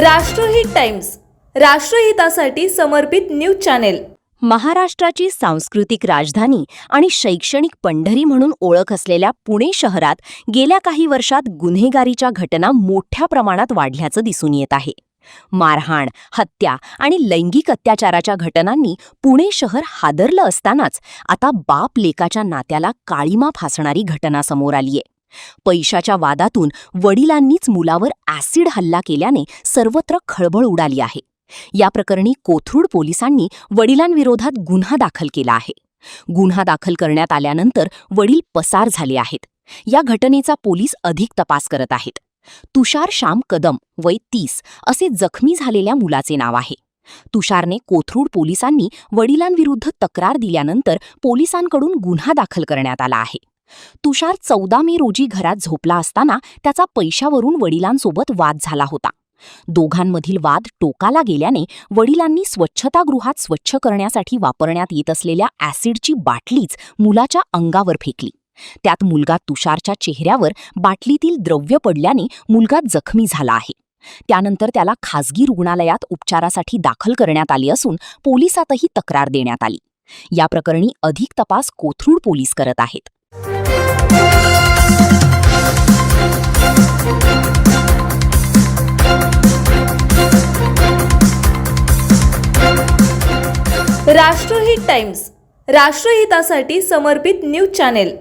राष्ट्रहित टाइम्स, राष्ट्रहितासाठी समर्पित news channel. महाराष्ट्राची सांस्कृतिक राजधानी आणि शैक्षणिक पंढरी म्हणून ओळख असलेल्या पुणे शहरात गेल्या काही वर्षात गुन्हेगारीच्या घटना मोठ्या प्रमाणात वाढल्याचं दिसून येत आहे। मारहाण, हत्या आणि लैंगिक अत्याचाराच्या घटनांनी पुणे शहर हादरलं असतानाच आता बाप लेकाच्या नात्याला काळीमा फासणारी घटना समोर आलीये। पैशाच्या वादातून वडिलांनीच मुलावर ॲसिड हल्ला केल्याने सर्वत्र खळबळ उडाली आहे। या प्रकरणी कोथरूड पोलिसांनी वडिलांविरोधात गुन्हा दाखल केला आहे। गुन्हा दाखल करण्यात आल्यानंतर वडील पसार झाले आहेत। या घटनेचा पोलीस अधिक तपास करत आहेत। तुषार श्याम कदम वय 30 असे जखमी झालेल्या मुलाचे नाव आहे। तुषारने कोथरूड पोलिसांनी वडिलांविरुद्ध तक्रार दिल्यानंतर पोलिसांकडून गुन्हा दाखल करण्यात आला आहे। तुषार 14 मे रोजी घरात झोपला असताना त्याचा पैशावरून वडिलांसोबत वाद झाला होता। दोघांमधील वाद टोकाला गेल्याने वडिलांनी स्वच्छतागृहात स्वच्छ करण्यासाठी वापरण्यात येत असलेल्या ॲसिडची बाटलीच मुलाच्या अंगावर फेकली। त्यात मुलगा तुषारच्या चेहऱ्यावर बाटलीतील द्रव्य पडल्याने मुलगा जखमी झाला आहे। त्यानंतर त्याला खासगी रुग्णालयात उपचारासाठी दाखल करण्यात आले असून पोलिसातही तक्रार देण्यात आली। या प्रकरणी अधिक तपास कोथरूड पोलीस करत आहेत। राष्ट्रहित टाइम्स, राष्ट्रहितासाठी समर्पित न्यूज चॅनेल।